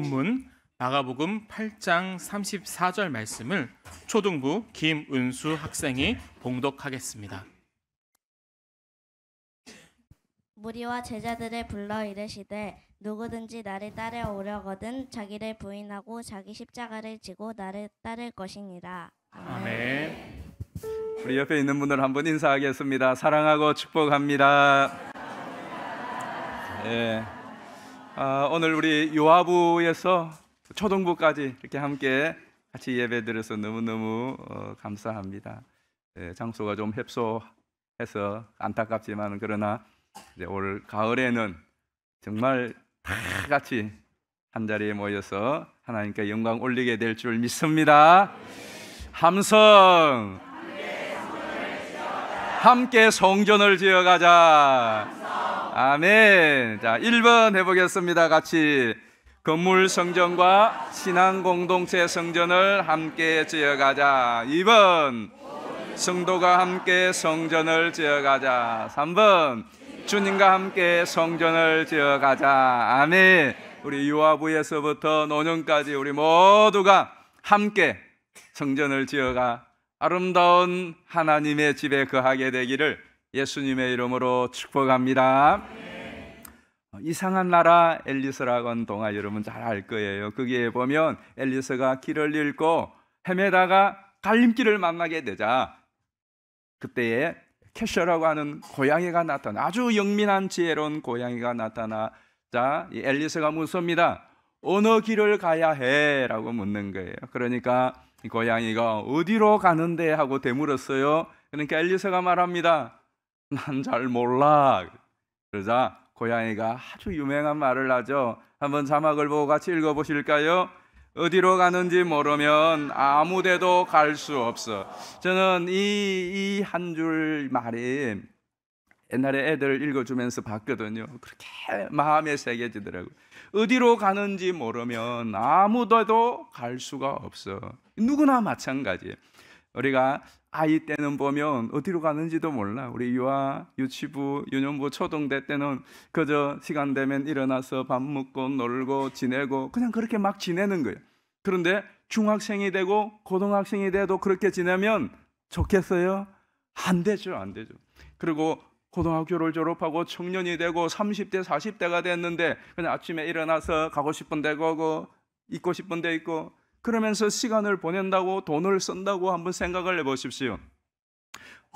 본문 마가복음 8장 34절 말씀을 초등부 김은수 학생이 봉독하겠습니다. 무리와 제자들을 불러 이르시되 누구든지 나를 따라오려거든 자기를 부인하고 자기 십자가를 지고 나를 따를 것이니라. 아멘. 우리 옆에 있는 분들 한번 인사하겠습니다. 사랑하고 축복합니다. 오늘 우리 요하부에서 초등부까지 이렇게 함께 같이 예배드려서 너무너무 감사합니다. 장소가 좀 협소해서 안타깝지만 그러나 이제 올 가을에는 정말 다 같이 한자리에 모여서 하나님께 영광 올리게 될 줄 믿습니다. 함성 함께 성전을 지어가자. 아멘. 자, 1번 해보겠습니다. 같이. 건물 성전과 신앙 공동체 성전을 함께 지어가자. 2번 성도가 함께 성전을 지어가자. 3번 주님과 함께 성전을 지어가자. 아멘. 우리 유아부에서부터 노년까지 우리 모두가 함께 성전을 지어가 아름다운 하나님의 집에 거하게 되기를 예수님의 이름으로 축복합니다. 이상한 나라 엘리서라고 하는 동화 여러분 잘 알 거예요. 거기에 보면 엘리서가 길을 잃고 헤매다가 갈림길을 만나게 되자 그때에 캐셔라고 하는 고양이가 나타나, 아주 영민한 지혜로운 고양이가 나타나자 이 엘리서가 묻습니다. 어느 길을 가야 해? 라고 묻는 거예요. 그러니까 이 고양이가 어디로 가는데 하고 되물었어요. 그러니까 엘리서가 말합니다. 난 잘 몰라. 그러자 고양이가 아주 유명한 말을 하죠. 한번 자막을 보고 같이 읽어보실까요? 어디로 가는지 모르면 아무 데도 갈 수 없어. 저는 이 한 줄 말이 옛날에 애들 읽어주면서 봤거든요. 그렇게 마음에 새겨지더라고요. 어디로 가는지 모르면 아무 데도 갈 수가 없어. 누구나 마찬가지예요. 우리가 아이 때는 보면 어디로 가는지도 몰라. 우리 유아, 유치부, 유년부, 초등대 때는 그저 시간 되면 일어나서 밥 먹고 놀고 지내고 그냥 그렇게 막 지내는 거예요. 그런데 중학생이 되고 고등학생이 돼도 그렇게 지내면 좋겠어요? 안 되죠, 안 되죠. 그리고 고등학교를 졸업하고 청년이 되고 30대, 40대가 됐는데 그냥 아침에 일어나서 가고 싶은 데 가고 있고 싶은 데 있고 그러면서 시간을 보낸다고 돈을 쓴다고 한번 생각을 해보십시오.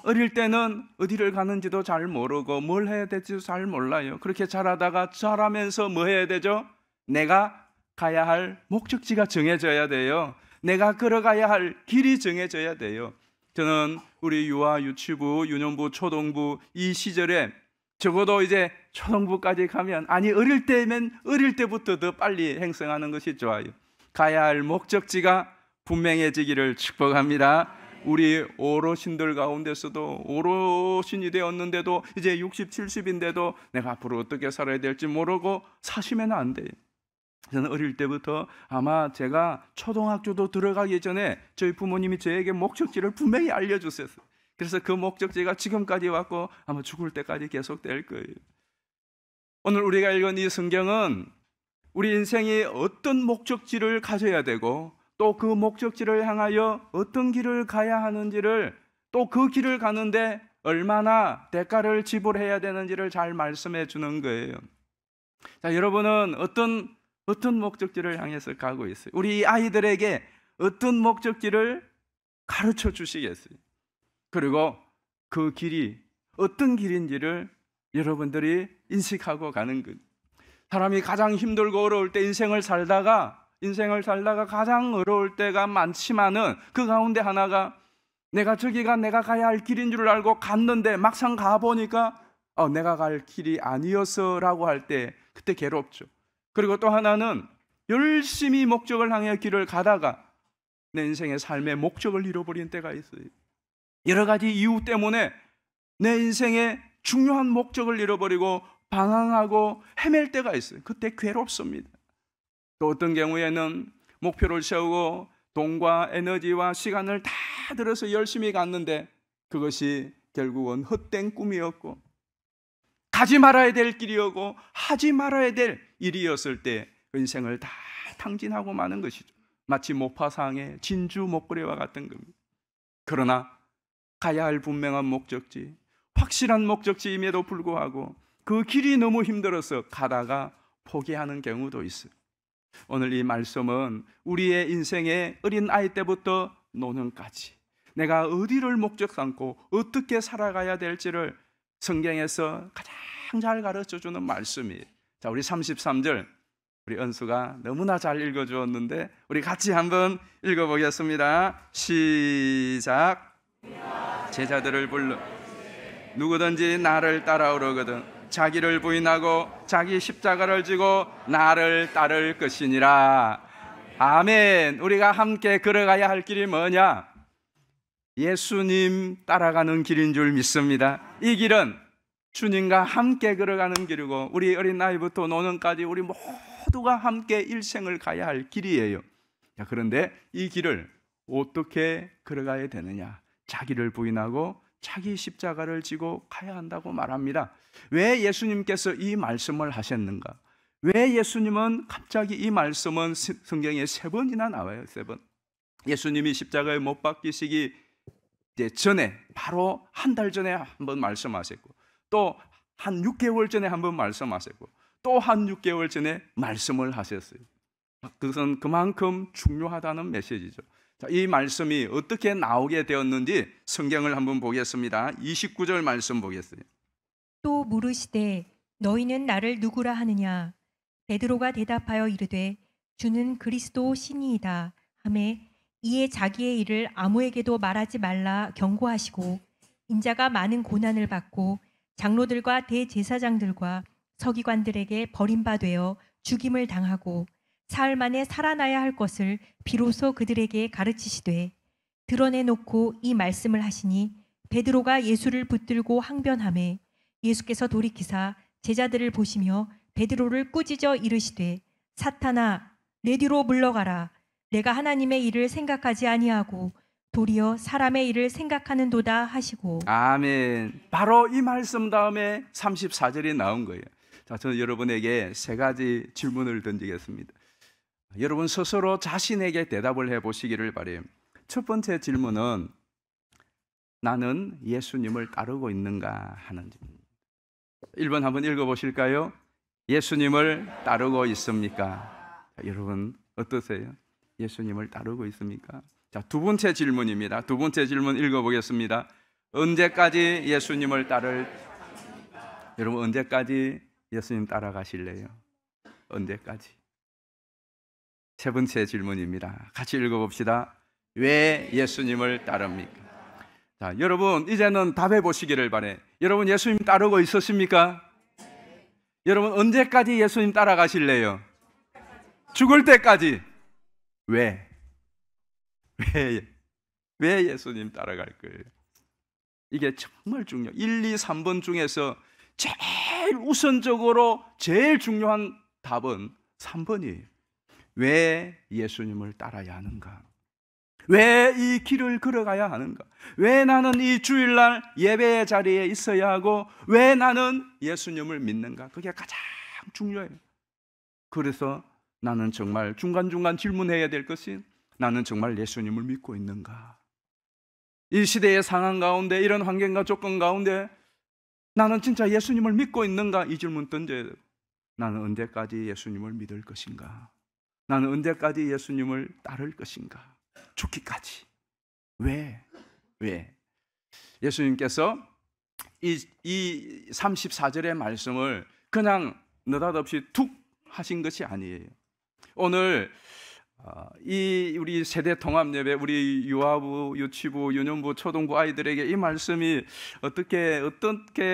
어릴 때는 어디를 가는지도 잘 모르고 뭘 해야 될지도 잘 몰라요. 그렇게 자라다가 자라면서 뭐 해야 되죠? 내가 가야 할 목적지가 정해져야 돼요. 내가 걸어가야 할 길이 정해져야 돼요. 저는 우리 유아, 유치부, 유년부, 초등부 이 시절에 적어도 이제 초등부까지 가면 아니 어릴 때부터 더 빨리 행성하는 것이 좋아요. 가야 할 목적지가 분명해지기를 축복합니다. 우리 어르신들 가운데서도 어르신이 되었는데도 이제 60, 70인데도 내가 앞으로 어떻게 살아야 될지 모르고 사시면 안 돼요. 저는 어릴 때부터 아마 제가 초등학교도 들어가기 전에 저희 부모님이 저에게 목적지를 분명히 알려주셨어요. 그래서 그 목적지가 지금까지 왔고 아마 죽을 때까지 계속될 거예요. 오늘 우리가 읽은 이 성경은 우리 인생이 어떤 목적지를 가져야 되고 또 그 목적지를 향하여 어떤 길을 가야 하는지를 또 그 길을 가는데 얼마나 대가를 지불해야 되는지를 잘 말씀해 주는 거예요. 자, 여러분은 어떤 목적지를 향해서 가고 있어요? 우리 아이들에게 어떤 목적지를 가르쳐 주시겠어요? 그리고 그 길이 어떤 길인지를 여러분들이 인식하고 가는 거예요. 사람이 가장 힘들고 어려울 때 인생을 살다가 가장 어려울 때가 많지만은 그 가운데 하나가 내가 저기가 내가 가야 할 길인 줄 알고 갔는데 막상 가보니까 내가 갈 길이 아니었어라고 할 때 그때 괴롭죠. 그리고 또 하나는 열심히 목적을 향해 길을 가다가 내 인생의 삶의 목적을 잃어버린 때가 있어요. 여러 가지 이유 때문에 내 인생의 중요한 목적을 잃어버리고 방황하고 헤맬 때가 있어요. 그때 괴롭습니다. 또 어떤 경우에는 목표를 세우고 돈과 에너지와 시간을 다 들여서 열심히 갔는데 그것이 결국은 헛된 꿈이었고 가지 말아야 될 길이었고 하지 말아야 될 일이었을 때 인생을 다 탕진하고 마는 것이죠. 마치 모파상의 진주 목걸이와 같은 겁니다. 그러나 가야 할 분명한 목적지, 확실한 목적지임에도 불구하고 그 길이 너무 힘들어서 가다가 포기하는 경우도 있어요. 오늘 이 말씀은 우리의 인생의 어린 아이 때부터 노년까지 내가 어디를 목적 삼고 어떻게 살아가야 될지를 성경에서 가장 잘 가르쳐주는 말씀이에요. 자, 우리 33절 우리 은수가 너무나 잘 읽어주었는데 우리 같이 한번 읽어보겠습니다. 시작. 제자들을 불러 누구든지 나를 따라오려거든 자기를 부인하고 자기 십자가를 지고 나를 따를 것이니라. 아멘. 우리가 함께 걸어가야 할 길이 뭐냐? 예수님 따라가는 길인 줄 믿습니다. 이 길은 주님과 함께 걸어가는 길이고 우리 어린아이부터 노년까지 우리 모두가 함께 일생을 가야 할 길이에요. 자, 그런데 이 길을 어떻게 걸어가야 되느냐? 자기를 부인하고 자기 십자가를 지고 가야 한다고 말합니다. 왜 예수님께서 이 말씀을 하셨는가? 왜 예수님은 갑자기 이 말씀은 성경에 3번이나 나와요. 3번. 예수님이 십자가에 못 박히시기 전에 바로 한 달 전에 한 번 말씀하셨고 또 한 6개월 전에 한 번 말씀하셨고 또 한 6개월 전에 말씀을 하셨어요. 그것은 그만큼 중요하다는 메시지죠. 자, 이 말씀이 어떻게 나오게 되었는지 성경을 한번 보겠습니다. 29절 말씀 보겠어요. 또 물으시되 너희는 나를 누구라 하느냐? 베드로가 대답하여 이르되 주는 그리스도 신이이다 하매 이에 자기의 일을 아무에게도 말하지 말라 경고하시고 인자가 많은 고난을 받고 장로들과 대제사장들과 서기관들에게 버림받되어 죽임을 당하고 사흘 만에 살아나야 할 것을 비로소 그들에게 가르치시되 드러내놓고 이 말씀을 하시니 베드로가 예수를 붙들고 항변하매 예수께서 돌이키사 제자들을 보시며 베드로를 꾸짖어 이르시되 사탄아 내 뒤로 물러가라. 내가 하나님의 일을 생각하지 아니하고 도리어 사람의 일을 생각하는도다 하시고. 아멘. 바로 이 말씀 다음에 34절이 나온 거예요. 자, 저는 여러분에게 3가지 질문을 던지겠습니다. 여러분 스스로 자신에게 대답을 해보시기를 바라요. 첫 번째 질문은 나는 예수님을 따르고 있는가 하는 질문. 1번 한번 읽어보실까요? 예수님을 따르고 있습니까? 자, 여러분 어떠세요? 예수님을 따르고 있습니까? 자, 두 번째 질문입니다. 두 번째 질문 읽어보겠습니다. 언제까지 예수님을 여러분 언제까지 예수님 따라가실래요? 언제까지? 세 번째 질문입니다. 같이 읽어봅시다. 왜 예수님을 따릅니까? 자, 여러분 이제는 답해 보시기를 바래. 여러분 예수님 따르고 있으십니까? 여러분 언제까지 예수님 따라가실래요? 죽을 때까지. 왜 예수님 따라갈 거예요? 이게 정말 중요해요. 1, 2, 3번 중에서 제일 우선적으로 제일 중요한 답은 3번이에요. 왜 예수님을 따라야 하는가? 왜 이 길을 걸어가야 하는가? 왜 나는 이 주일날 예배의 자리에 있어야 하고 왜 나는 예수님을 믿는가? 그게 가장 중요해요. 그래서 나는 정말 중간중간 질문해야 될 것이 나는 정말 예수님을 믿고 있는가? 이 시대의 상황 가운데 이런 환경과 조건 가운데 나는 진짜 예수님을 믿고 있는가? 이 질문 던져야 돼요. 나는 언제까지 예수님을 믿을 것인가? 나는 언제까지 예수님을 따를 것인가? 죽기까지. 왜? 예수님께서 이 34절의 말씀을 그냥 느닷없이 툭 하신 것이 아니에요. 오늘 우리 세대 통합 예배, 우리 유아부, 유치부, 유년부, 초등부 아이들에게 이 말씀이 어떻게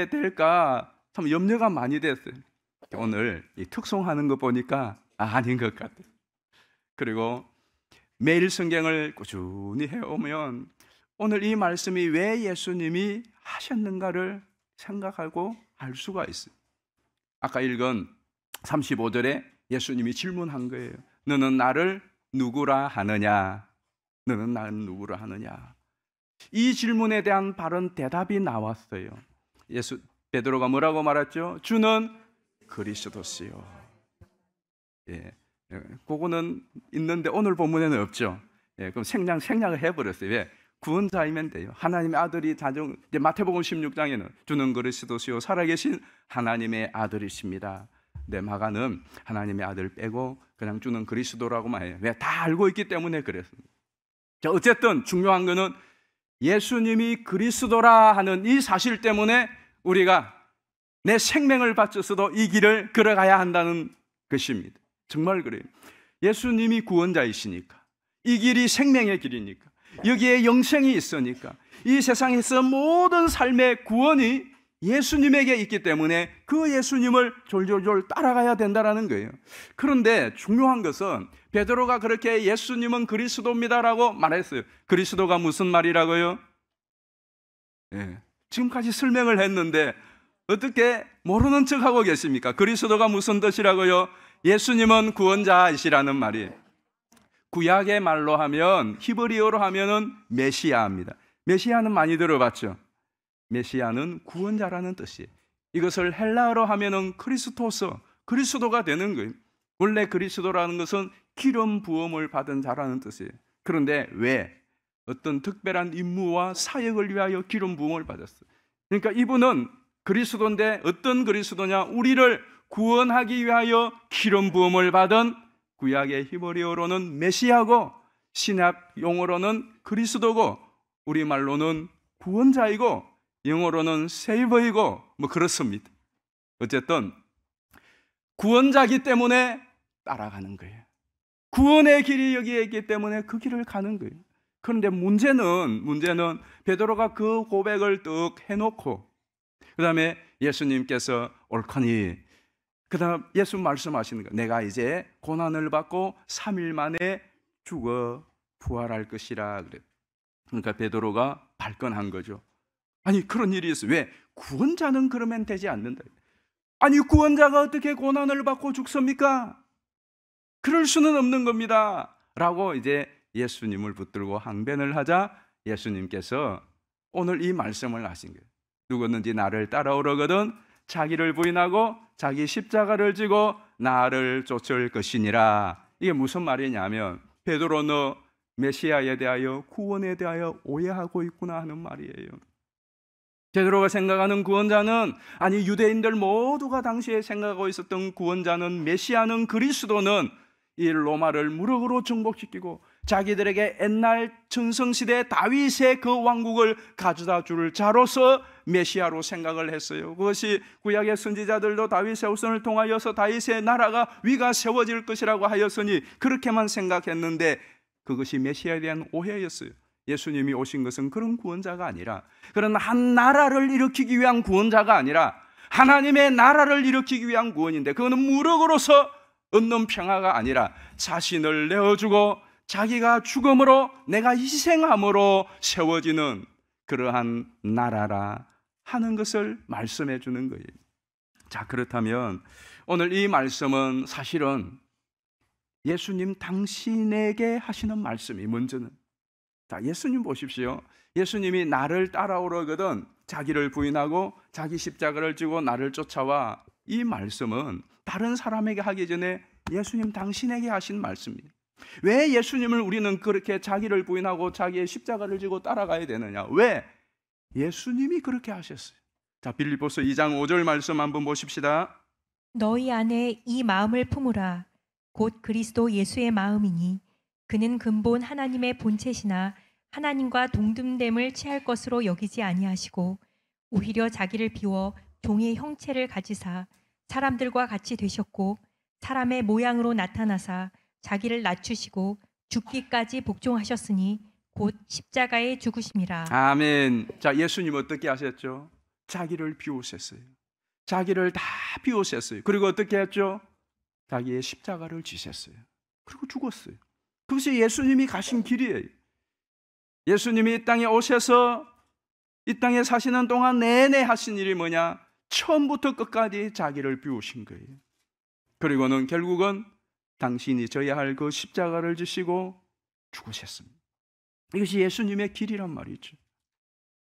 될까 참 염려가 많이 됐어요. 오늘 이 특송하는 거 보니까 아닌 것 같아요. 그리고 매일 성경을 꾸준히 해오면 오늘 이 말씀이 왜 예수님이 하셨는가를 생각하고 알 수가 있어요. 아까 읽은 35절에 예수님이 질문한 거예요. 너는 나를 누구라 하느냐? 너는 나를 누구라 하느냐? 이 질문에 대한 바른 대답이 나왔어요. 베드로가 뭐라고 말했죠? 주는 그리스도시요. 예, 예, 그거는 있는데 오늘 본문에는 없죠. 예, 그럼 생략을 해버렸어요. 왜? 구원자이면 돼요. 하나님의 아들이 이제 마태복음 16장에는 주는 그리스도시요 살아계신 하나님의 아들이십니다. 내 마가는 하나님의 아들 빼고 그냥 주는 그리스도라고만 해요. 왜? 다 알고 있기 때문에 그랬습니다. 자, 어쨌든 중요한 거는 예수님이 그리스도라 하는 이 사실 때문에 우리가 내 생명을 바쳐서도 이 길을 걸어가야 한다는 것입니다. 정말 그래요. 예수님이 구원자이시니까, 이 길이 생명의 길이니까, 여기에 영생이 있으니까, 이 세상에서 모든 삶의 구원이 예수님에게 있기 때문에 그 예수님을 졸졸졸 따라가야 된다는 거예요. 그런데 중요한 것은 베드로가 그렇게 예수님은 그리스도입니다라고 말했어요. 그리스도가 무슨 말이라고요? 예, 지금까지 설명을 했는데 어떻게 모르는 척하고 계십니까? 그리스도가 무슨 뜻이라고요? 예수님은 구원자이시라는 말이에요. 구약의 말로 하면, 히브리어로 하면은 메시아입니다. 메시아는 많이 들어봤죠? 메시아는 구원자라는 뜻이에요. 이것을 헬라어로 하면은 크리스토스, 그리스도가 되는 거예요. 원래 그리스도라는 것은 기름 부음을 받은 자라는 뜻이에요. 그런데 왜? 어떤 특별한 임무와 사역을 위하여 기름 부음을 받았어요. 그러니까 이분은 그리스도인데 어떤 그리스도냐? 우리를 구원하기 위하여 기름 부음을 받은, 구약의 히브리어로는 메시아고 신약 용어로는 그리스도고 우리말로는 구원자이고 영어로는 세이버이고 뭐 그렇습니다. 어쨌든 구원자이기 때문에 따라가는 거예요. 구원의 길이 여기에 있기 때문에 그 길을 가는 거예요. 그런데 문제는 베드로가 그 고백을 뚝 해놓고 그 다음에 예수님께서 옳거니, 그 다음 예수 말씀하시는 거예요. 내가 이제 고난을 받고 3일 만에 죽어 부활할 것이라 그래요. 그러니까 베드로가 발끈한 거죠. 아니 그런 일이 있어요. 왜? 구원자는 그러면 되지 않는다. 아니 구원자가 어떻게 고난을 받고 죽습니까? 그럴 수는 없는 겁니다 라고 이제 예수님을 붙들고 항변을 하자 예수님께서 오늘 이 말씀을 하신 거예요. 누구든지 나를 따라오려거든 자기를 부인하고 자기 십자가를 지고 나를 쫓을 것이니라. 이게 무슨 말이냐면 베드로 너 메시아에 대하여 구원에 대하여 오해하고 있구나 하는 말이에요. 베드로가 생각하는 구원자는, 아니 유대인들 모두가 당시에 생각하고 있었던 구원자는, 메시아는, 그리스도는 이 로마를 무력으로 정복시키고 자기들에게 옛날 전성시대 다윗의 그 왕국을 가져다 줄 자로서 메시아로 생각을 했어요. 그것이 구약의 선지자들도 다윗의 후손을 통하여서 다윗의 나라가 위가 세워질 것이라고 하였으니 그렇게만 생각했는데 그것이 메시아에 대한 오해였어요. 예수님이 오신 것은 그런 구원자가 아니라, 그런 한 나라를 일으키기 위한 구원자가 아니라 하나님의 나라를 일으키기 위한 구원인데, 그거는 무력으로서 얻는 평화가 아니라 자신을 내어주고 자기가 죽음으로 내가 희생함으로 세워지는 그러한 나라라 하는 것을 말씀해 주는 거예요. 자, 그렇다면 오늘 이 말씀은 사실은 예수님 당신에게 하시는 말씀이 먼저는, 자, 예수님 보십시오. 예수님이 나를 따라오려거든 자기를 부인하고 자기 십자가를 지고 나를 쫓아와. 이 말씀은 다른 사람에게 하기 전에 예수님 당신에게 하신 말씀입니다. 왜 예수님을 우리는 그렇게 자기를 부인하고 자기의 십자가를 지고 따라가야 되느냐? 왜? 예수님이 그렇게 하셨어요. 자, 빌립보서 2장 5절 말씀 한번 보십시다. 너희 안에 이 마음을 품으라. 곧 그리스도 예수의 마음이니 그는 근본 하나님의 본체시나 하나님과 동등됨을 취할 것으로 여기지 아니하시고 오히려 자기를 비워 종의 형체를 가지사 사람들과 같이 되셨고 사람의 모양으로 나타나사 자기를 낮추시고 죽기까지 복종하셨으니 곧 십자가에 죽으심이라. 아멘. 자, 예수님 어떻게 하셨죠? 자기를 비우셨어요. 자기를 다 비우셨어요. 그리고 어떻게 했죠? 자기의 십자가를 지셨어요. 그리고 죽었어요. 그것이 예수님이 가신 길이에요. 예수님이 이 땅에 오셔서 이 땅에 사시는 동안 내내 하신 일이 뭐냐? 처음부터 끝까지 자기를 비우신 거예요. 그리고는 결국은 당신이 져야 할 그 십자가를 지시고 죽으셨습니다. 이것이 예수님의 길이란 말이죠.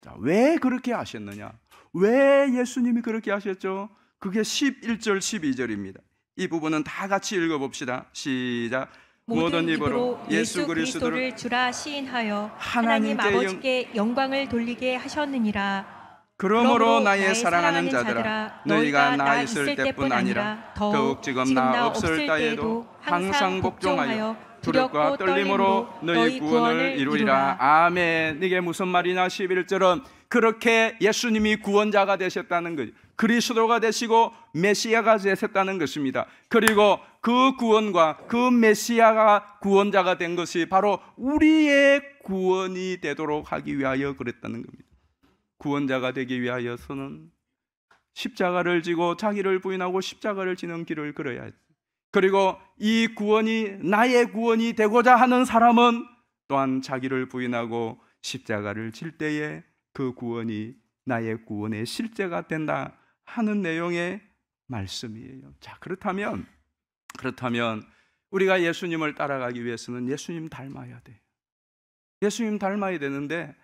자, 왜 그렇게 하셨느냐? 왜 예수님이 그렇게 하셨죠? 그게 11절, 12절입니다. 이 부분은 다 같이 읽어봅시다. 시작. 모든 입으로 예수 그리스도를 주라 시인하여 하나님 아버지께 영광을 돌리게 하셨느니라. 그러므로 나의 사랑하는 자들아, 너희가 나 있을 때뿐 아니라 더욱 지금 나 없을 때에도 항상 복종하여 두렵고 떨림으로 너희 구원을 이루리라. 아멘. 이게 무슨 말이냐? 11절은 그렇게 예수님이 구원자가 되셨다는 거죠. 그리스도가 되시고 메시아가 되셨다는 것입니다. 그리고 그 구원과 그 메시아가 구원자가 된 것이 바로 우리의 구원이 되도록 하기 위하여 그랬다는 겁니다. 구원자가 되기 위하여서는 십자가를 지고 자기를 부인하고 십자가를 지는 길을 걸어야 했어요. 그리고 이 구원이 나의 구원이 되고자 하는 사람은 또한 자기를 부인하고 십자가를 질 때에 그 구원이 나의 구원의 실제가 된다 하는 내용의 말씀이에요. 자, 그렇다면 우리가 예수님을 따라가기 위해서는 예수님 닮아야 돼요. 예수님 닮아야 되는데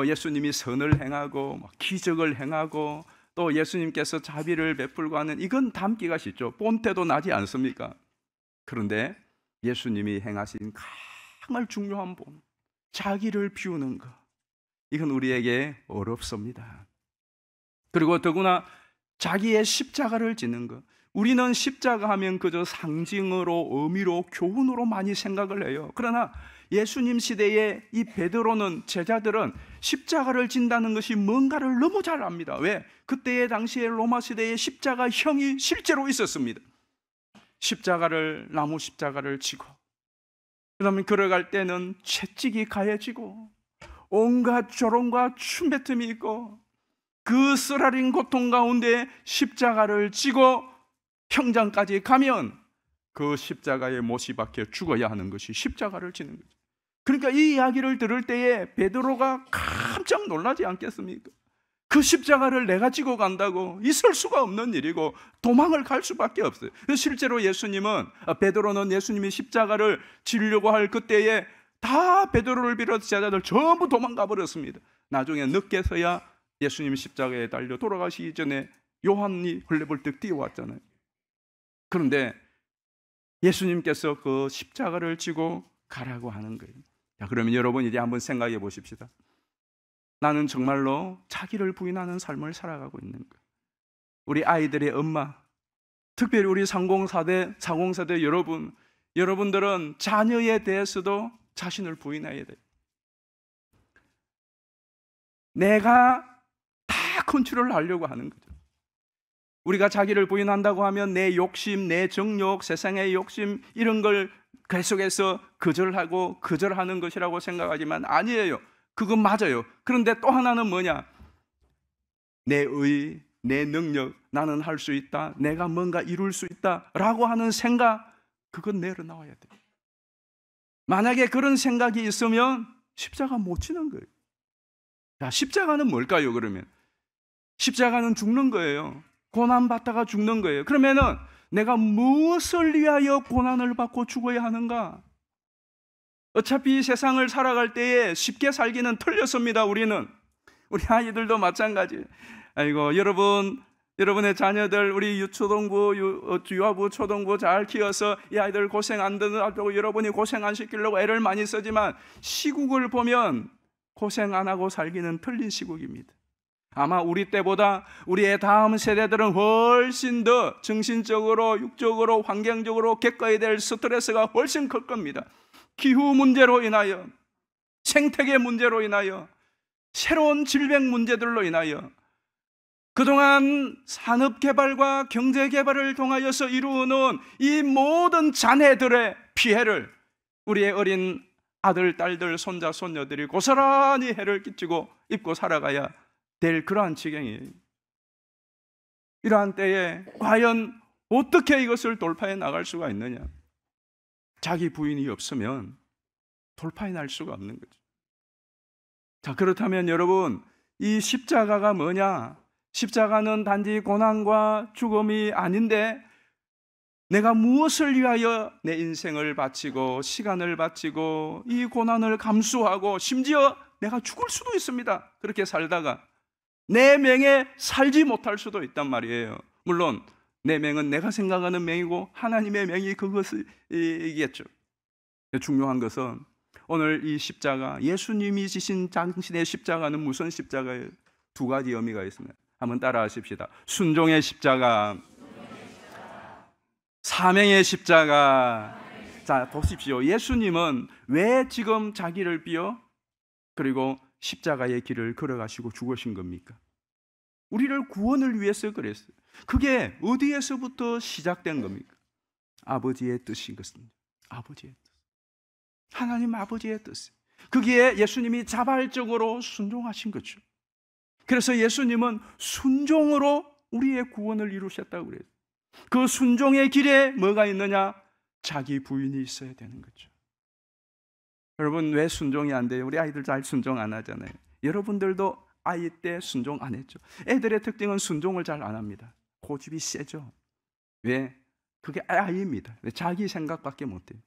예수님이 선을 행하고 기적을 행하고 또 예수님께서 자비를 베풀고 하는 이건 닮기가 쉽죠. 본때도 나지 않습니까? 그런데 예수님이 행하신 정말 중요한 본, 자기를 비우는 것, 이건 우리에게 어렵습니다. 그리고 더구나 자기의 십자가를 지는 것, 우리는 십자가 하면 그저 상징으로, 의미로, 교훈으로 많이 생각을 해요. 그러나 예수님 시대에 이 베드로는, 제자들은 십자가를 진다는 것이 뭔가를 너무 잘 압니다. 왜? 그때의 당시에 로마 시대에 십자가형이 실제로 있었습니다. 나무 십자가를 지고, 그다음에 걸어갈 때는 채찍이 가해지고 온갖 조롱과 춤뱉음이 있고, 그 쓰라린 고통 가운데 십자가를 지고 형장까지 가면 그 십자가에 못이 박혀 죽어야 하는 것이 십자가를 지는 거죠. 그러니까 이 이야기를 들을 때에 베드로가 깜짝 놀라지 않겠습니까? 그 십자가를 내가 지고 간다고 있을 수가 없는 일이고 도망을 갈 수밖에 없어요. 실제로 베드로는 예수님이 십자가를 지려고 할 그때에 다 베드로를 비롯해 제자들 전부 도망가 버렸습니다. 나중에 늦게서야 예수님 십자가에 달려 돌아가시기 전에 요한이 헐레벌떡 뛰어왔잖아요. 그런데 예수님께서 그 십자가를 지고 가라고 하는 거예요. 자, 그러면 여러분 이제 한번 생각해 보십시다. 나는 정말로 자기를 부인하는 삶을 살아가고 있는 거예요. 우리 아이들의 엄마, 특별히 우리 40세대 여러분들은 자녀에 대해서도 자신을 부인해야 돼요. 내가 다 컨트롤하려고 하는 거죠. 우리가 자기를 부인한다고 하면 내 욕심, 내 정욕, 세상의 욕심 이런 걸 계속해서 거절하는 것이라고 생각하지만 아니에요. 그건 맞아요. 그런데 또 하나는 뭐냐? 내 의, 내 능력, 나는 할 수 있다, 내가 뭔가 이룰 수 있다라고 하는 생각, 그건 내려놔야 돼요. 만약에 그런 생각이 있으면 십자가 못 지는 거예요. 자, 십자가는 뭘까요, 그러면? 십자가는 죽는 거예요. 고난받다가 죽는 거예요. 그러면은 내가 무엇을 위하여 고난을 받고 죽어야 하는가? 어차피 이 세상을 살아갈 때에 쉽게 살기는 틀렸습니다. 우리 아이들도 마찬가지. 아이고, 여러분의 자녀들, 우리 유아부, 초등부 잘 키워서 이 아이들 고생 안 하고 여러분이 고생 안 시키려고 애를 많이 쓰지만 시국을 보면 고생 안 하고 살기는 틀린 시국입니다. 아마 우리 때보다 우리의 다음 세대들은 훨씬 더 정신적으로, 육적으로, 환경적으로 겪어야 될 스트레스가 훨씬 클 겁니다. 기후 문제로 인하여, 생태계 문제로 인하여, 새로운 질병 문제들로 인하여 그동안 산업개발과 경제개발을 통하여서 이루어놓은 이 모든 잔해들의 피해를 우리의 어린 아들, 딸들, 손자, 손녀들이 고스란히 해를 끼치고 입고 살아가야 될 그러한 지경이에요. 이러한 때에 과연 어떻게 이것을 돌파해 나갈 수가 있느냐? 자기 부인이 없으면 돌파해 날 수가 없는 거죠. 자, 그렇다면 여러분, 이 십자가가 뭐냐? 십자가는 단지 고난과 죽음이 아닌데 내가 무엇을 위하여 내 인생을 바치고 시간을 바치고 이 고난을 감수하고 심지어 내가 죽을 수도 있습니다. 그렇게 살다가 내 명예 살지 못할 수도 있단 말이에요. 물론 내 명은 내가 생각하는 명이고 하나님의 명이 그것을 이겠죠. 중요한 것은 오늘 이 십자가, 예수님이 지신 당신의 십자가는 무슨 십자가예요? 두 가지 의미가 있습니다. 한번 따라 하십시다. 순종의 십자가, 사명의 십자가. 자, 보십시오. 예수님은 왜 지금 자기를 비워 그리고 십자가의 길을 걸어가시고 죽으신 겁니까? 우리를 구원을 위해서 그랬어요. 그게 어디에서부터 시작된 겁니까? 아버지의 뜻인 것입니다. 아버지의 뜻. 하나님 아버지의 뜻. 그게 예수님이 자발적으로 순종하신 거죠. 그래서 예수님은 순종으로 우리의 구원을 이루셨다고 그래요. 그 순종의 길에 뭐가 있느냐? 자기 부인이 있어야 되는 거죠. 여러분, 왜 순종이 안 돼요? 우리 아이들 잘 순종 안 하잖아요. 여러분들도 아이 때 순종 안 했죠. 애들의 특징은 순종을 잘 안 합니다. 고집이 세죠. 왜? 그게 아이입니다. 자기 생각밖에 못해요.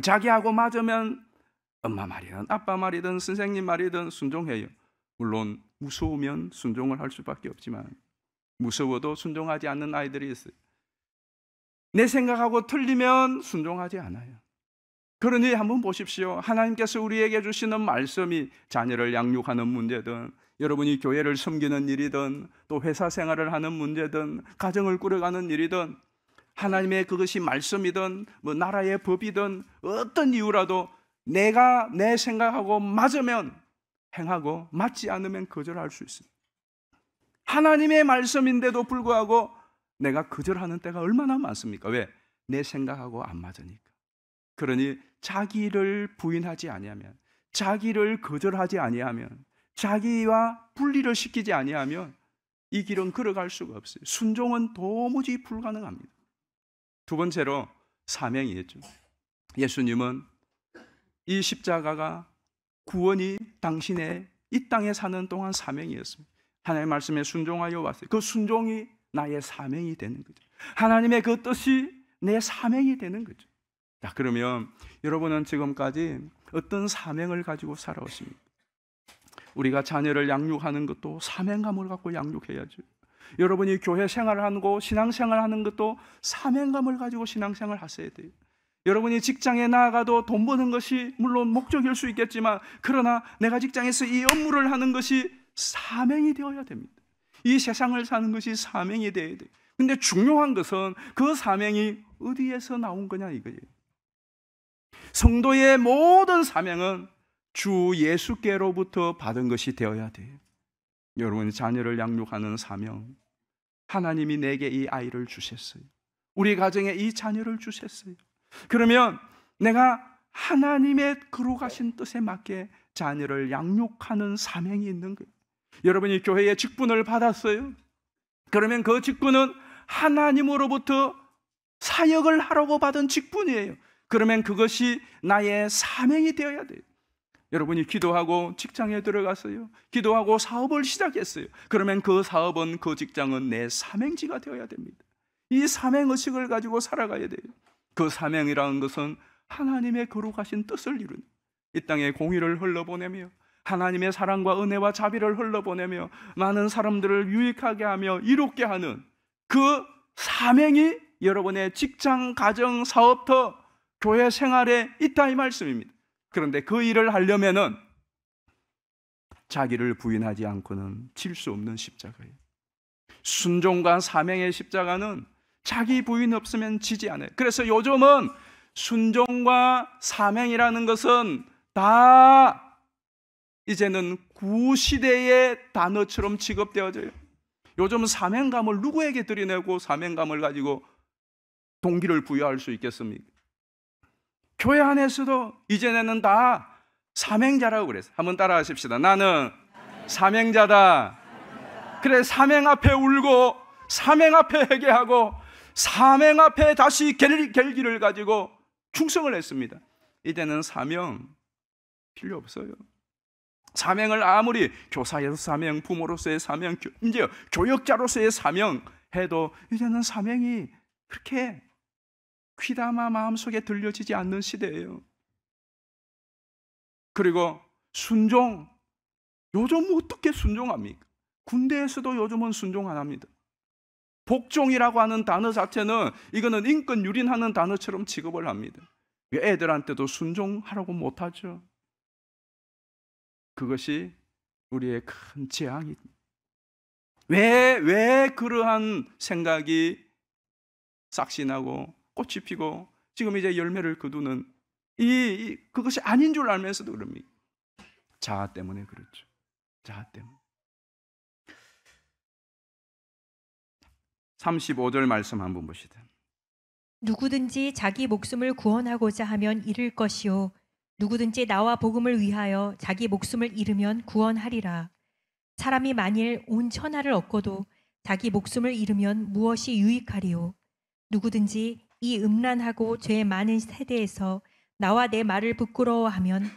자기하고 맞으면 엄마 말이든 아빠 말이든 선생님 말이든 순종해요. 물론 무서우면 순종을 할 수밖에 없지만 무서워도 순종하지 않는 아이들이 있어요. 내 생각하고 틀리면 순종하지 않아요. 그러니 한번 보십시오. 하나님께서 우리에게 주시는 말씀이 자녀를 양육하는 문제든, 여러분이 교회를 섬기는 일이든, 또 회사 생활을 하는 문제든, 가정을 꾸려가는 일이든, 하나님의 그것이 말씀이든 뭐 나라의 법이든 어떤 이유라도 내가 내 생각하고 맞으면 행하고 맞지 않으면 거절할 수 있어요. 하나님의 말씀인데도 불구하고 내가 거절하는 때가 얼마나 많습니까? 왜? 내 생각하고 안 맞으니까. 그러니 자기를 부인하지 아니하면, 자기를 거절하지 아니하면, 자기와 분리를 시키지 아니하면 이 길은 걸어갈 수가 없어요. 순종은 도무지 불가능합니다. 두 번째로 사명이었죠. 예수님은 이 십자가가 구원이 당신의 이 땅에 사는 동안 사명이었습니다. 하나님의 말씀에 순종하여 왔어요. 그 순종이 나의 사명이 되는 거죠. 하나님의 그 뜻이 내 사명이 되는 거죠. 자, 그러면 여러분은 지금까지 어떤 사명을 가지고 살아왔습니까? 우리가 자녀를 양육하는 것도 사명감을 갖고 양육해야죠. 여러분이 교회 생활을 하고 신앙생활을 하는 것도 사명감을 가지고 신앙생활을 하셔야 돼요. 여러분이 직장에 나아가도 돈 버는 것이 물론 목적일 수 있겠지만, 그러나 내가 직장에서 이 업무를 하는 것이 사명이 되어야 됩니다. 이 세상을 사는 것이 사명이 되어야 돼요. 근데 중요한 것은 그 사명이 어디에서 나온 거냐 이거예요. 성도의 모든 사명은 주 예수께로부터 받은 것이 되어야 돼요. 여러분이 자녀를 양육하는 사명, 하나님이 내게 이 아이를 주셨어요. 우리 가정에 이 자녀를 주셨어요. 그러면 내가 하나님의 거룩하신 뜻에 맞게 자녀를 양육하는 사명이 있는 거예요. 여러분이 교회의 직분을 받았어요. 그러면 그 직분은 하나님으로부터 사역을 하라고 받은 직분이에요. 그러면 그것이 나의 사명이 되어야 돼요. 여러분이 기도하고 직장에 들어갔어요. 기도하고 사업을 시작했어요. 그러면 그 사업은, 그 직장은 내 사명지가 되어야 됩니다. 이 사명의식을 가지고 살아가야 돼요. 그 사명이라는 것은 하나님의 거룩하신 뜻을 이루는, 이 땅에 공의를 흘러보내며 하나님의 사랑과 은혜와 자비를 흘러보내며 많은 사람들을 유익하게 하며 이롭게 하는 그 사명이 여러분의 직장, 가정, 사업터, 교회 생활에 있다 이 말씀입니다. 그런데 그 일을 하려면은 자기를 부인하지 않고는 질 수 없는 십자가예요. 순종과 사명의 십자가는 자기 부인 없으면 지지 않아요. 그래서 요즘은 순종과 사명이라는 것은 다 이제는 구시대의 단어처럼 취급되어져요. 요즘 사명감을 누구에게 드러내고 사명감을 가지고 동기를 부여할 수 있겠습니까? 교회 안에서도 이제는 다 사명자라고 그랬어요. 한번 따라 하십시다. 나는 사명자다. 그래, 사명 앞에 울고 사명 앞에 회개하고 사명 앞에 다시 결기를 가지고 충성을 했습니다. 이제는 사명 필요 없어요. 사명을 아무리 교사로서의 사명, 부모로서의 사명, 이제 교역자로서의 사명 해도 이제는 사명이 그렇게 귀담아 마음속에 들려지지 않는 시대예요. 그리고 순종, 요즘 어떻게 순종합니까? 군대에서도 요즘은 순종 안 합니다. 복종이라고 하는 단어 자체는 이거는 인권 유린하는 단어처럼 취급을 합니다. 애들한테도 순종하라고 못하죠. 그것이 우리의 큰 재앙입니다. 왜 그러한 생각이 싹신하고 꽃이 피고 지금 이제 열매를 거두는 그것이 아닌 줄 알면서도 그럽니다. 자아 때문에 그렇죠. 자아 때문에. 35절 말씀 한번 보시다. 누구든지 자기 목숨을 구원하고자 하면 잃을 것이요 누구든지 나와 복음을 위하여 자기 목숨을 잃으면 구원하리라. 사람이 만일 온 천하를 얻고도 자기 목숨을 잃으면 무엇이 유익하리요. 누구든지 이 음란하고 죄 많은 세대에서 나와 내 말을 부끄러워하면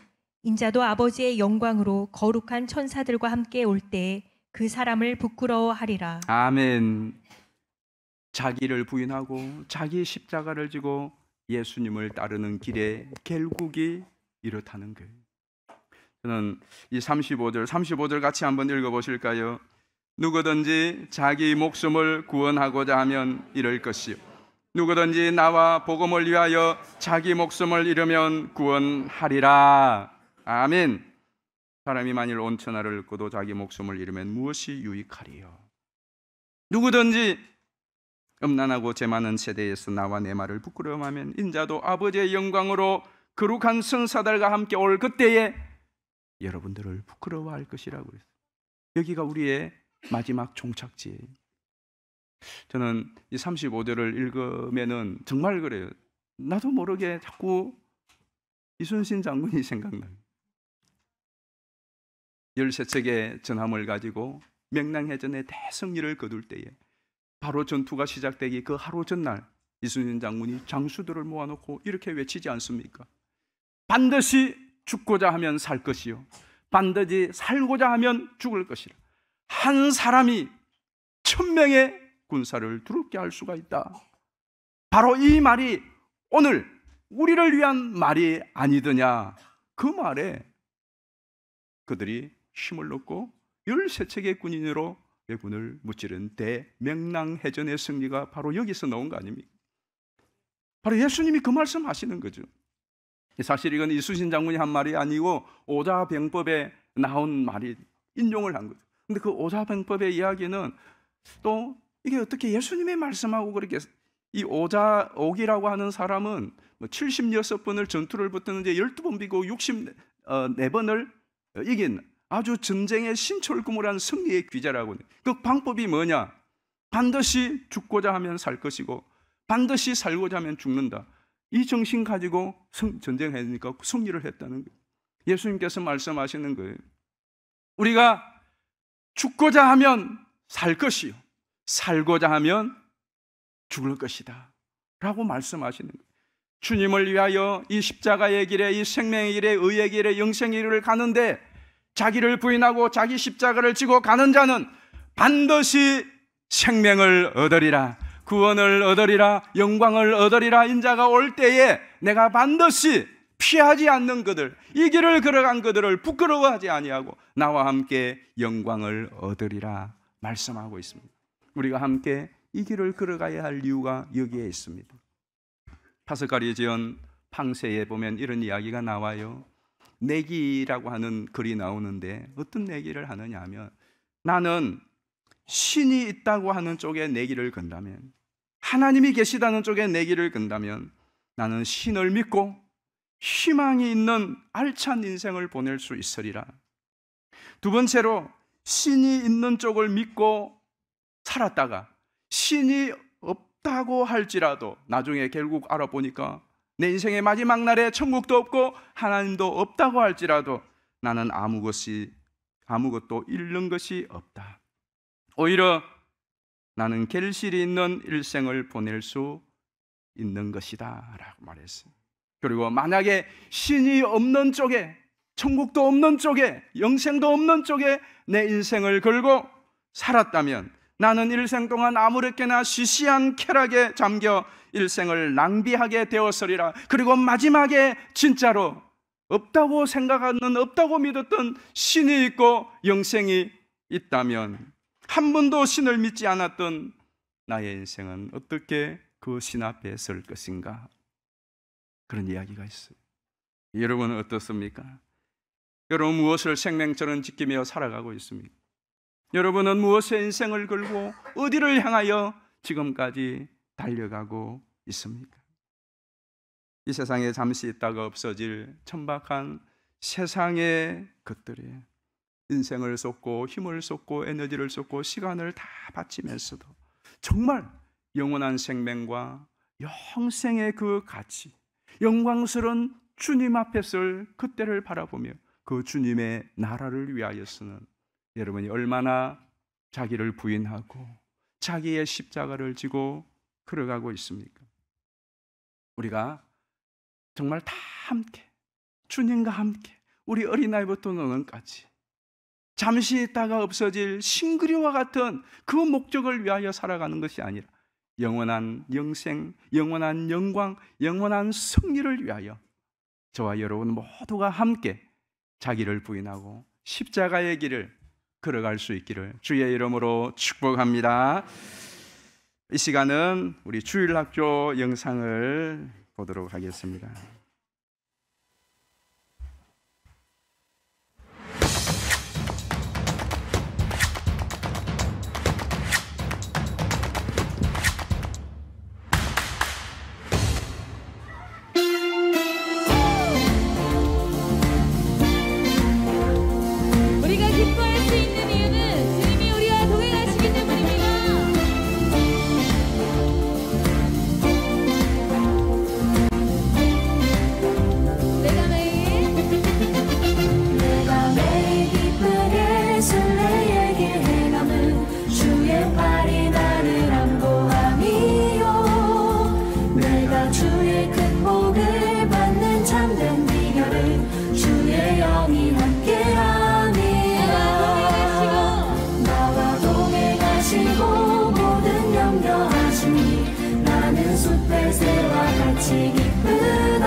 인자도 아버지의 영광으로 거룩한 천사들과 함께 올 때에 그 사람을 부끄러워하리라. 아멘. 자기를 부인하고 자기 십자가를 지고 예수님을 따르는 길에 결국이 이렇다는 거예요. 저는 이 35절 같이 한번 읽어보실까요? 누구든지 자기 목숨을 구원하고자 하면 잃을 것이요 누구든지 나와 복음을 위하여 자기 목숨을 잃으면 구원하리라. 아멘. 사람이 만일 온 천하를 얻고도 자기 목숨을 잃으면 무엇이 유익하리요. 누구든지 음란하고 죄 많은 세대에서 나와 내 말을 부끄러워하면 인자도 아버지의 영광으로 거룩한 천사들과 함께 올 그때에 여러분들을 부끄러워할 것이라고 했어요. 여기가 우리의 마지막 종착지예요. 저는 이 35절을 읽으면은 정말 그래요. 나도 모르게 자꾸 이순신 장군이 생각나요. 13척의 전함을 가지고 명랑해전의 대승리를 거둘 때에 바로 전투가 시작되기 그 하루 전날 이순신 장군이 장수들을 모아놓고 이렇게 외치지 않습니까? 반드시 죽고자 하면 살 것이요 반드시 살고자 하면 죽을 것이라. 한 사람이 1000명의 군사를 두렵게 할 수가 있다. 바로 이 말이 오늘 우리를 위한 말이 아니더냐. 그 말에 그들이 힘을 얻고 13척의 군인으로 왜군을 무찌른 대명랑해전의 승리가 바로 여기서 나온 거 아닙니까? 바로 예수님이 그 말씀 하시는 거죠. 사실 이건 이순신 장군이 한 말이 아니고 오자병법에 나온 말이 인용을 한 거죠. 근데 그 오자병법의 이야기는 또 이게 어떻게 예수님의 말씀하고 그렇게 이 옥이라고 하는 사람은 76번을 전투를 붙었는데 12번 비고 64번을 이긴 아주 전쟁의 신철구물한 승리의 귀재라고. 그 방법이 뭐냐? 반드시 죽고자 하면 살 것이고 반드시 살고자 하면 죽는다. 이 정신 가지고 전쟁했으니까 승리를 했다는 거예요. 예수님께서 말씀하시는 거예요. 우리가 죽고자 하면 살 것이요 살고자 하면 죽을 것이다 라고 말씀하시는 거예요. 주님을 위하여 이 십자가의 길에 이 생명의 길에 의의 길에 영생의 길을 가는데 자기를 부인하고 자기 십자가를 지고 가는 자는 반드시 생명을 얻으리라, 구원을 얻으리라, 영광을 얻으리라. 인자가 올 때에 내가 반드시 피하지 않는 그들, 이 길을 걸어간 그들을 부끄러워하지 아니하고 나와 함께 영광을 얻으리라 말씀하고 있습니다. 우리가 함께 이 길을 걸어가야 할 이유가 여기에 있습니다. 파스칼이 지은 팡세에 보면 이런 이야기가 나와요. 내기라고 하는 글이 나오는데 어떤 내기를 하느냐 하면 나는 신이 있다고 하는 쪽에 내기를 건다면, 하나님이 계시다는 쪽에 내기를 건다면 나는 신을 믿고 희망이 있는 알찬 인생을 보낼 수 있으리라. 두 번째로 신이 있는 쪽을 믿고 살았다가 신이 없다고 할지라도 나중에 결국 알아보니까 내 인생의 마지막 날에 천국도 없고 하나님도 없다고 할지라도 나는 아무것도 잃는 것이 없다. 오히려 나는 결실이 있는 일생을 보낼 수 있는 것이다 라고 말했어요. 그리고 만약에 신이 없는 쪽에, 천국도 없는 쪽에, 영생도 없는 쪽에 내 인생을 걸고 살았다면 나는 일생 동안 아무렇게나 시시한 쾌락에 잠겨 일생을 낭비하게 되었으리라. 그리고 마지막에 진짜로 없다고 생각하는, 없다고 믿었던 신이 있고 영생이 있다면 한 번도 신을 믿지 않았던 나의 인생은 어떻게 그 신 앞에 설 것인가? 그런 이야기가 있어요. 여러분은 어떻습니까? 여러분 무엇을 생명처럼 지키며 살아가고 있습니까? 여러분은 무엇에 인생을 걸고 어디를 향하여 지금까지 달려가고 있습니까? 이 세상에 잠시 있다가 없어질 천박한 세상의 것들에 인생을 쏟고 힘을 쏟고 에너지를 쏟고 시간을 다 바치면서도 정말 영원한 생명과 영생의 그 가치, 영광스러운 주님 앞에 설 그때를 바라보며 그 주님의 나라를 위하여서는 여러분이 얼마나 자기를 부인하고 자기의 십자가를 지고 걸어가고 있습니까? 우리가 정말 다 함께 주님과 함께 우리 어린아이부터 노년까지 잠시 있다가 없어질 싱그리와 같은 그 목적을 위하여 살아가는 것이 아니라 영원한 영생, 영원한 영광, 영원한 승리를 위하여 저와 여러분 모두가 함께 자기를 부인하고 십자가의 길을 걸어갈 수 있기를 주의 이름으로 축복합니다. 이 시간은 우리 주일학교 영상을 보도록 하겠습니다. 우리가 기뻐할 수 있는 이유는 주님이 우리와 동행하시기 때문입니다. 내가 매일 기쁘게 순례의 길 행함은 주의 팔이 나를 안보함이요 내가 주의 큰 복을 받는 참된 비결은 주의 영이 함께함이라 나와 동행하시고 모든 염려하시니 나는 숲의 새와 같이 기쁘다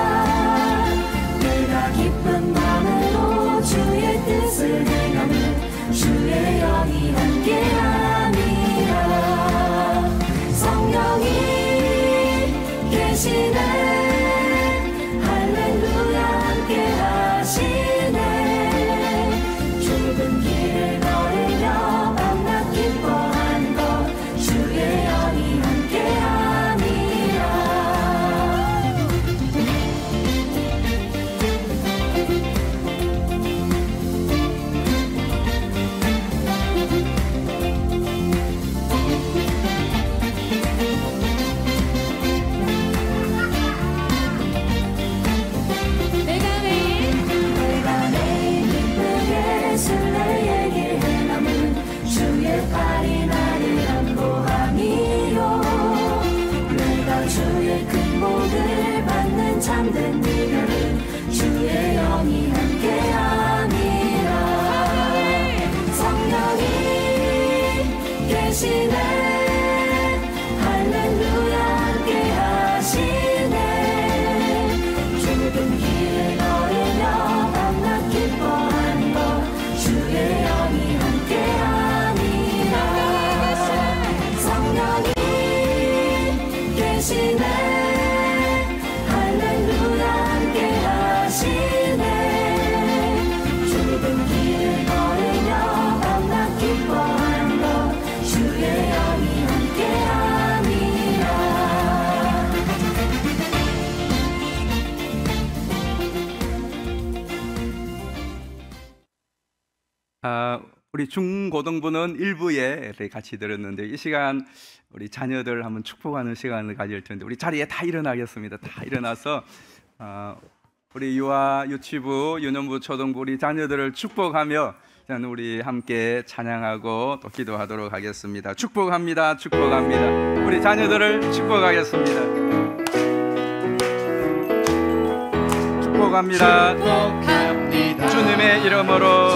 내가 기쁜 마음으로 주의 뜻을 행하는 주의 영이 함께함이라 성령이 계시네 할렐루야 함께하시네 좁은 길을 걸으며 밤낮 기뻐하는 것 주의 영이 함께함이라 내가 매일 기쁘게 순례의 길 행함은 주의 팔이 나를 안보함이요 내가 주의 큰 복을 받는 참된 비결은 주의 영이 함께함이라 성령이 계시네 할렐루야 함께하시네 좁은 길을 걸으며 밤낮 기뻐하는 것 주의 영이 함께함이라 성령이 계시네 할렐루야 함께하시네 좁은 길을 걸으며 밤낮 기뻐하는 것 주의 영이 함께함이라 우리 중고등부는 일부에 같이 들었는데 이 시간 우리 자녀들 한번 축복하는 시간을 가질 텐데 우리 자리에 다 일어나겠습니다. 다 일어나서 우리 유아, 유치부, 유년부, 초등부 우리 자녀들을 축복하며 우리 함께 찬양하고 또 기도하도록 하겠습니다. 축복합니다. 축복합니다. 우리 자녀들을 축복하겠습니다. 축복합니다. 축복합니다. 주님의 이름으로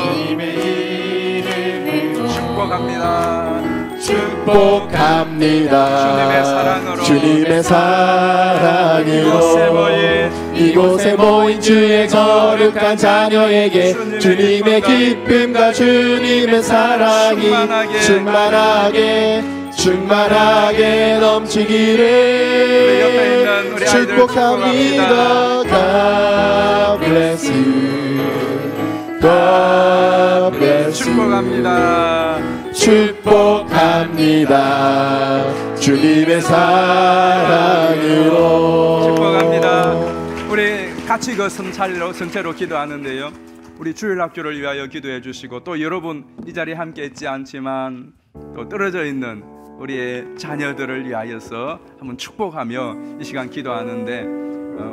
축복합니다. 축복합니다. 주님의 사랑으로 주님의 사랑으로 이곳에 모인 주의 거룩한 자녀에게 주님의 기쁨과 주님의 사랑이 충만하게 충만하게 우리 옆에 넘치기를 있는 우리 아이들 축복합니다. God bless you. God bless you. 축복합니다. 축복합니다. 주님의 사랑으로. 축복합니다. 우리 같이 그 전체로 기도하는데요. 우리 주일학교를 위하여 기도해 주시고, 또 여러분 이 자리에 함께 있지 않지만 또 떨어져 있는 우리의 자녀들을 위하여서 한번 축복하며 이 시간 기도하는데,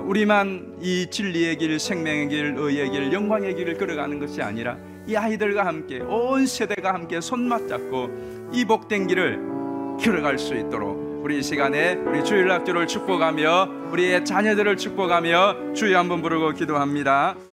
우리만 이 진리의 길, 생명의 길, 의의 길, 영광의 길을 걸어가는 것이 아니라 이 아이들과 함께 온 세대가 함께 손맞잡고 이 복된 길을 걸어갈 수 있도록 우리 이 시간에 우리 주일학교를 축복하며 우리의 자녀들을 축복하며 주여 한번 부르고 기도합니다.